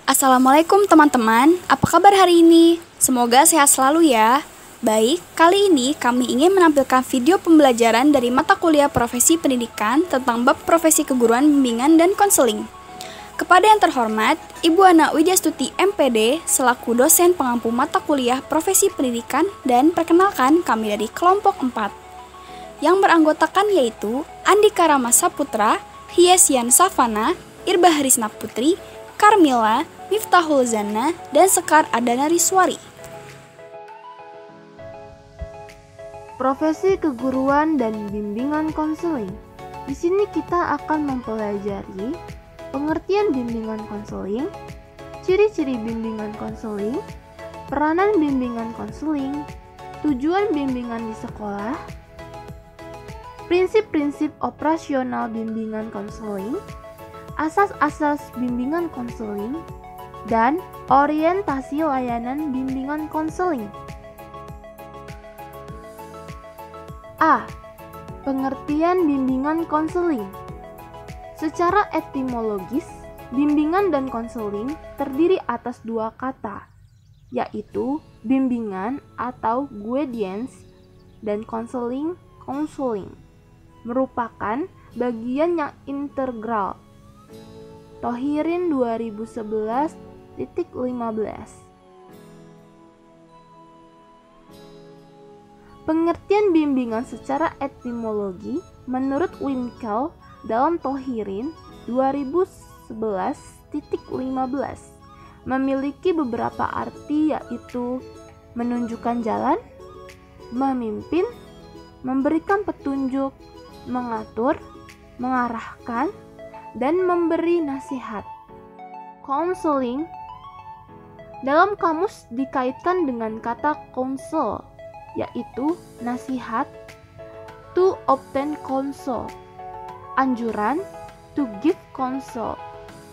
Assalamualaikum teman-teman, apa kabar hari ini? Semoga sehat selalu ya. Baik, kali ini kami ingin menampilkan video pembelajaran dari mata kuliah profesi pendidikan tentang bab profesi keguruan bimbingan dan konseling. Kepada yang terhormat, Ibu Ana Widyastuti MPD selaku dosen pengampu mata kuliah profesi pendidikan, dan perkenalkan kami dari kelompok 4. Yang beranggotakan yaitu Andika Rama Saputra, Hiesian Savana, Irba Harisna Putri, Carmila, Miftahul Zana, dan Sekar Adana Riswari. Profesi keguruan dan bimbingan konseling. Di sini kita akan mempelajari pengertian bimbingan konseling, ciri-ciri bimbingan konseling, peranan bimbingan konseling, tujuan bimbingan di sekolah, prinsip-prinsip operasional bimbingan konseling, asas-asas bimbingan konseling, dan orientasi layanan bimbingan konseling. A. Pengertian bimbingan konseling. Secara etimologis, bimbingan dan konseling terdiri atas dua kata, yaitu bimbingan atau guidance dan counseling, merupakan bagian yang integral. Thohirin 2011-15. Pengertian bimbingan secara etimologi menurut Winkel dalam Thohirin 2011-15 memiliki beberapa arti, yaitu menunjukkan jalan, memimpin, memberikan petunjuk, mengatur, mengarahkan, dan memberi nasihat. Counseling dalam kamus dikaitkan dengan kata counsel, yaitu nasihat, to obtain counsel, anjuran, to give counsel,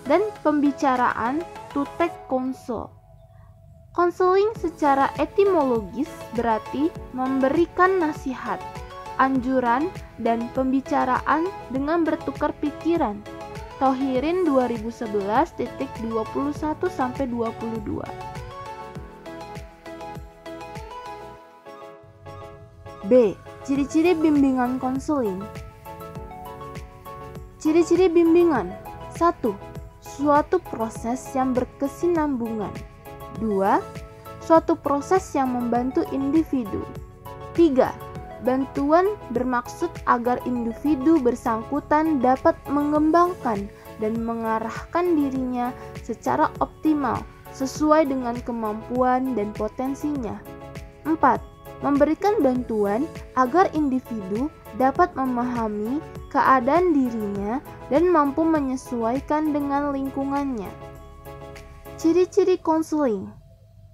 dan pembicaraan, to take counsel. Counseling secara etimologis berarti memberikan nasihat, anjuran, dan pembicaraan dengan bertukar pikiran. Thohirin 2011-21-22. B. Ciri-ciri bimbingan konseling. Ciri-ciri bimbingan. 1. Suatu proses yang berkesinambungan. 2. Suatu proses yang membantu individu. 3. Bantuan bermaksud agar individu bersangkutan dapat mengembangkan dan mengarahkan dirinya secara optimal sesuai dengan kemampuan dan potensinya. 4. Memberikan bantuan agar individu dapat memahami keadaan dirinya dan mampu menyesuaikan dengan lingkungannya. Ciri-ciri konseling.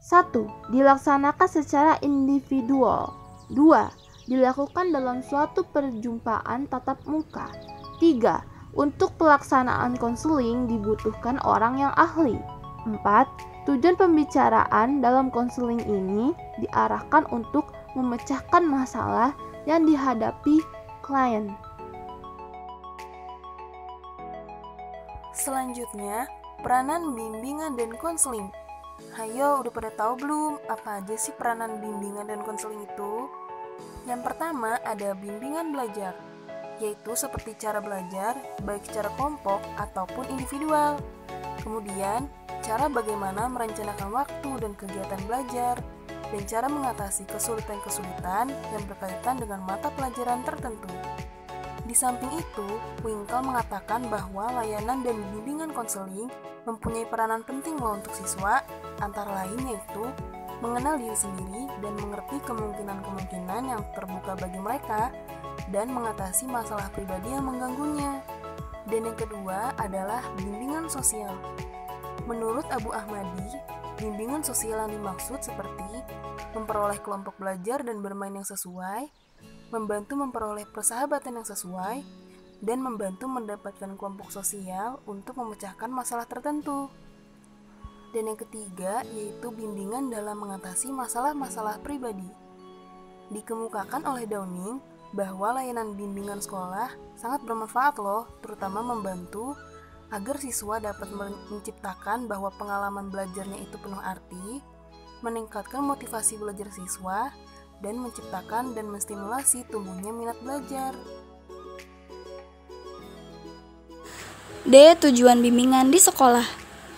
1. Dilaksanakan secara individual. 2. Dilakukan dalam suatu perjumpaan tatap muka. 3. Untuk pelaksanaan konseling dibutuhkan orang yang ahli. 4. Tujuan pembicaraan dalam konseling ini diarahkan untuk memecahkan masalah yang dihadapi klien. Selanjutnya, peranan bimbingan dan konseling. Hayo, udah pada tahu belum apa aja sih peranan bimbingan dan konseling itu? Yang pertama ada bimbingan belajar, yaitu seperti cara belajar baik secara kelompok ataupun individual. Kemudian, cara bagaimana merencanakan waktu dan kegiatan belajar, dan cara mengatasi kesulitan-kesulitan yang berkaitan dengan mata pelajaran tertentu. Di samping itu, Winkel mengatakan bahwa layanan dan bimbingan konseling mempunyai peranan penting loh untuk siswa, antara lain yaitu mengenal diri sendiri dan mengerti kemungkinan-kemungkinan yang terbuka bagi mereka dan mengatasi masalah pribadi yang mengganggunya. Dan yang kedua adalah bimbingan sosial. Menurut Abu Ahmadi, bimbingan sosial yang dimaksud seperti memperoleh kelompok belajar dan bermain yang sesuai, membantu memperoleh persahabatan yang sesuai, dan membantu mendapatkan kelompok sosial untuk memecahkan masalah tertentu. Dan yang ketiga yaitu bimbingan dalam mengatasi masalah-masalah pribadi. Dikemukakan oleh Downing bahwa layanan bimbingan sekolah sangat bermanfaat loh, terutama membantu agar siswa dapat menciptakan bahwa pengalaman belajarnya itu penuh arti, meningkatkan motivasi belajar siswa, dan menciptakan dan menstimulasi tumbuhnya minat belajar. D. Tujuan bimbingan di sekolah.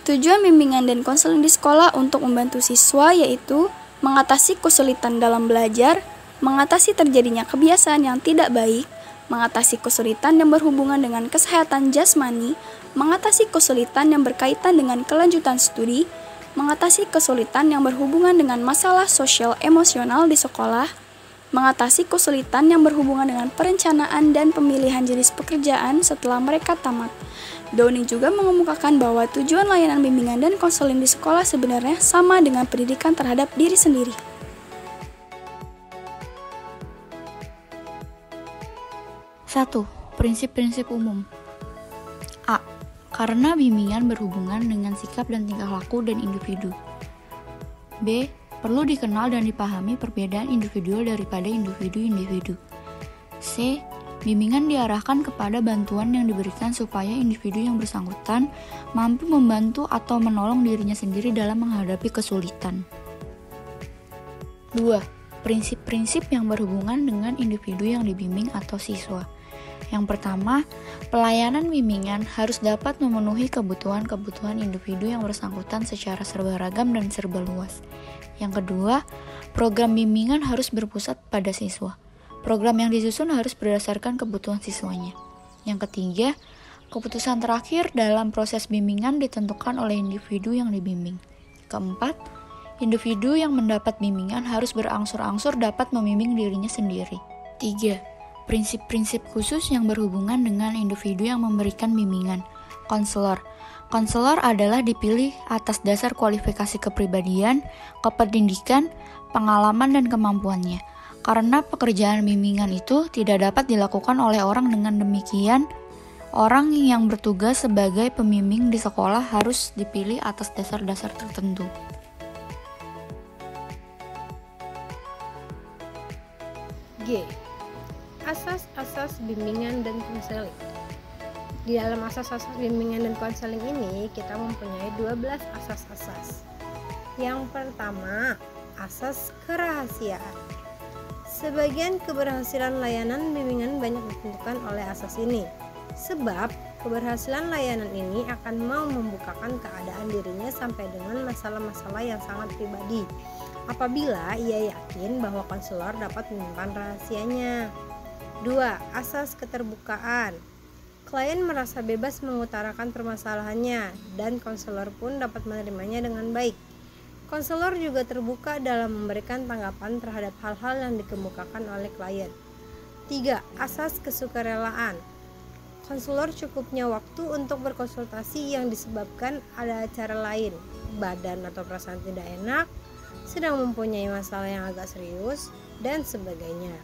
Tujuan bimbingan dan konseling di sekolah untuk membantu siswa yaitu mengatasi kesulitan dalam belajar, mengatasi terjadinya kebiasaan yang tidak baik, mengatasi kesulitan yang berhubungan dengan kesehatan jasmani, mengatasi kesulitan yang berkaitan dengan kelanjutan studi, mengatasi kesulitan yang berhubungan dengan masalah sosial emosional di sekolah, mengatasi kesulitan yang berhubungan dengan perencanaan dan pemilihan jenis pekerjaan setelah mereka tamat. Downing juga mengemukakan bahwa tujuan layanan bimbingan dan konseling di sekolah sebenarnya sama dengan pendidikan terhadap diri sendiri. Satu, prinsip-prinsip umum. A. Karena bimbingan berhubungan dengan sikap dan tingkah laku dan individu. B. Perlu dikenal dan dipahami perbedaan individual daripada individu-individu. C. Bimbingan diarahkan kepada bantuan yang diberikan supaya individu yang bersangkutan mampu membantu atau menolong dirinya sendiri dalam menghadapi kesulitan. 2. Prinsip-prinsip yang berhubungan dengan individu yang dibimbing atau siswa. Yang pertama, pelayanan bimbingan harus dapat memenuhi kebutuhan-kebutuhan individu yang bersangkutan secara serba ragam dan serba luas. Yang kedua, program bimbingan harus berpusat pada siswa. Program yang disusun harus berdasarkan kebutuhan siswanya. Yang ketiga, keputusan terakhir dalam proses bimbingan ditentukan oleh individu yang dibimbing. Keempat, individu yang mendapat bimbingan harus berangsur-angsur dapat membimbing dirinya sendiri. 3. Prinsip-prinsip khusus yang berhubungan dengan individu yang memberikan bimbingan. Konselor. Konselor adalah dipilih atas dasar kualifikasi kepribadian, kependidikan, pengalaman, dan kemampuannya. Karena pekerjaan bimbingan itu tidak dapat dilakukan oleh orang dengan demikian, orang yang bertugas sebagai pembimbing di sekolah harus dipilih atas dasar-dasar tertentu. G. Asas-asas bimbingan dan konseling. Di dalam asas-asas bimbingan dan konseling ini, kita mempunyai 12 asas-asas. Yang pertama, asas kerahasiaan. Sebagian keberhasilan layanan bimbingan banyak ditentukan oleh asas ini, sebab keberhasilan layanan ini akan mau membukakan keadaan dirinya sampai dengan masalah-masalah yang sangat pribadi, apabila ia yakin bahwa konselor dapat menyimpan rahasianya. 2. Asas keterbukaan. Klien merasa bebas mengutarakan permasalahannya, dan konselor pun dapat menerimanya dengan baik. Konselor juga terbuka dalam memberikan tanggapan terhadap hal-hal yang dikemukakan oleh klien. 3. Asas kesukarelaan. Konselor cukupnya waktu untuk berkonsultasi yang disebabkan ada acara lain, badan atau perasaan tidak enak, sedang mempunyai masalah yang agak serius, dan sebagainya.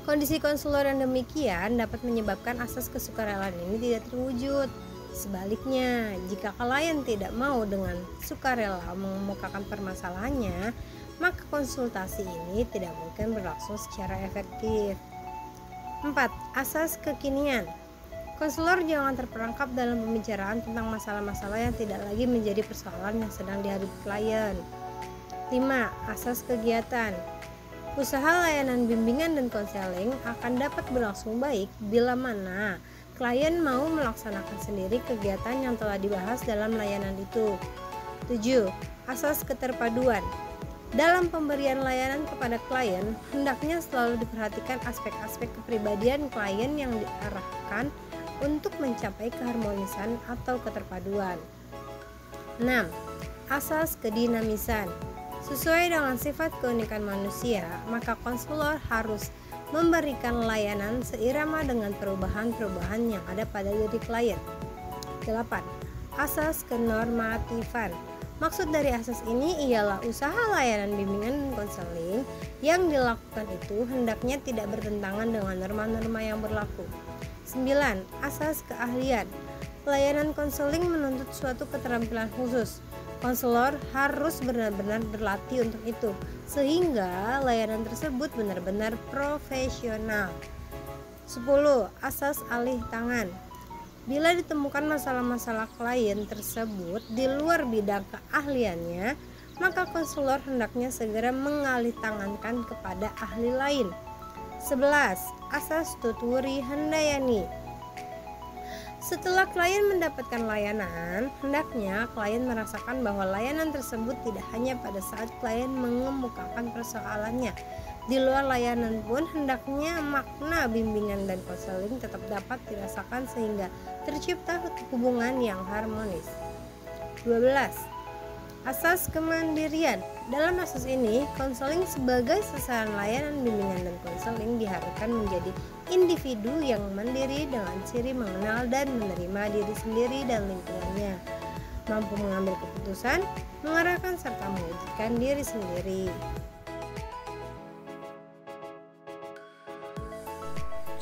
Kondisi konselor yang demikian dapat menyebabkan asas kesukarelaan ini tidak terwujud. Sebaliknya, jika klien tidak mau dengan sukarela mengemukakan permasalahannya, maka konsultasi ini tidak mungkin berlangsung secara efektif. 4. Asas kekinian. Konselor jangan terperangkap dalam pembicaraan tentang masalah-masalah yang tidak lagi menjadi persoalan yang sedang dihadapi klien. 5. Asas kegiatan. Usaha layanan bimbingan dan konseling akan dapat berlangsung baik bila mana klien mau melaksanakan sendiri kegiatan yang telah dibahas dalam layanan itu. 7. Asas keterpaduan. Dalam pemberian layanan kepada klien, hendaknya selalu diperhatikan aspek-aspek kepribadian klien yang diarahkan untuk mencapai keharmonisan atau keterpaduan. 6. Asas kedinamisan. Sesuai dengan sifat keunikan manusia, maka konselor harus memberikan layanan seirama dengan perubahan-perubahan yang ada pada diri klien. 8. Asas kenormatifan. Maksud dari asas ini ialah usaha layanan bimbingan dan konseling yang dilakukan itu hendaknya tidak bertentangan dengan norma-norma yang berlaku. 9. Asas keahlian. Layanan konseling menuntut suatu keterampilan khusus. Konselor harus benar-benar berlatih untuk itu, sehingga layanan tersebut benar-benar profesional. 10. Asas alih tangan. Bila ditemukan masalah-masalah klien tersebut di luar bidang keahliannya, maka konselor hendaknya segera mengalihtangankan kepada ahli lain. 11. Asas tuturi handayani. Setelah klien mendapatkan layanan, hendaknya klien merasakan bahwa layanan tersebut tidak hanya pada saat klien mengemukakan persoalannya. Di luar layanan pun hendaknya makna bimbingan dan konseling tetap dapat dirasakan sehingga tercipta hubungan yang harmonis. 12. Asas kemandirian. Dalam asas ini, konseling sebagai sasaran layanan bimbingan dan konseling diharapkan menjadi individu yang mandiri dengan ciri mengenal dan menerima diri sendiri dan lingkungannya, mampu mengambil keputusan, mengarahkan serta mewujudkan diri sendiri.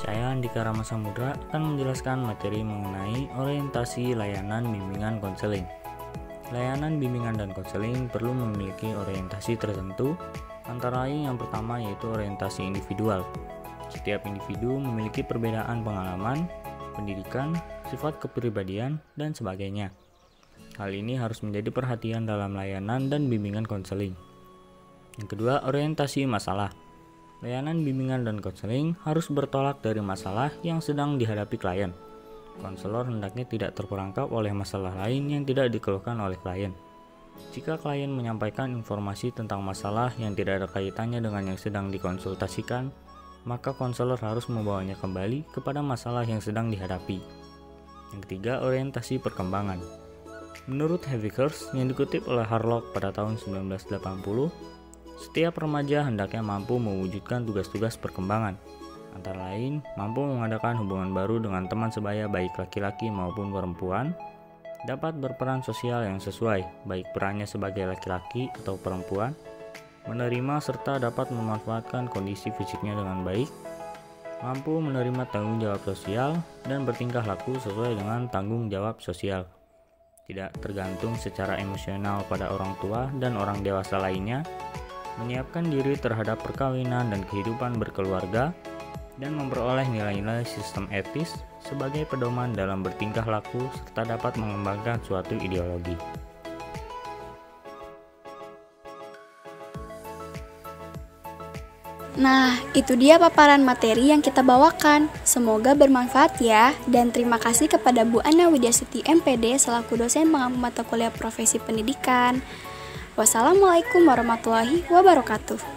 Saya Andika Rama Samudra akan menjelaskan materi mengenai orientasi layanan bimbingan konseling. Layanan bimbingan dan konseling perlu memiliki orientasi tertentu, antara lain yang pertama yaitu orientasi individual. Setiap individu memiliki perbedaan pengalaman, pendidikan, sifat kepribadian, dan sebagainya. Hal ini harus menjadi perhatian dalam layanan dan bimbingan konseling. Yang kedua, orientasi masalah. Layanan bimbingan dan konseling harus bertolak dari masalah yang sedang dihadapi klien. Konselor hendaknya tidak terperangkap oleh masalah lain yang tidak dikeluhkan oleh klien. Jika klien menyampaikan informasi tentang masalah yang tidak ada kaitannya dengan yang sedang dikonsultasikan, maka konselor harus membawanya kembali kepada masalah yang sedang dihadapi. Yang ketiga, orientasi perkembangan. Menurut Havikhurst yang dikutip oleh Harlock pada tahun 1980, setiap remaja hendaknya mampu mewujudkan tugas-tugas perkembangan, antara lain mampu mengadakan hubungan baru dengan teman sebaya baik laki-laki maupun perempuan, dapat berperan sosial yang sesuai baik perannya sebagai laki-laki atau perempuan, menerima serta dapat memanfaatkan kondisi fisiknya dengan baik, mampu menerima tanggung jawab sosial dan bertingkah laku sesuai dengan tanggung jawab sosial, tidak tergantung secara emosional pada orang tua dan orang dewasa lainnya, menyiapkan diri terhadap perkawinan dan kehidupan berkeluarga, dan memperoleh nilai-nilai sistem etis sebagai pedoman dalam bertingkah laku serta dapat mengembangkan suatu ideologi. Nah, itu dia paparan materi yang kita bawakan. Semoga bermanfaat ya, dan terima kasih kepada Bu Ana Widyasuti MPD selaku dosen pengampu mata kuliah profesi pendidikan. Wassalamualaikum warahmatullahi wabarakatuh.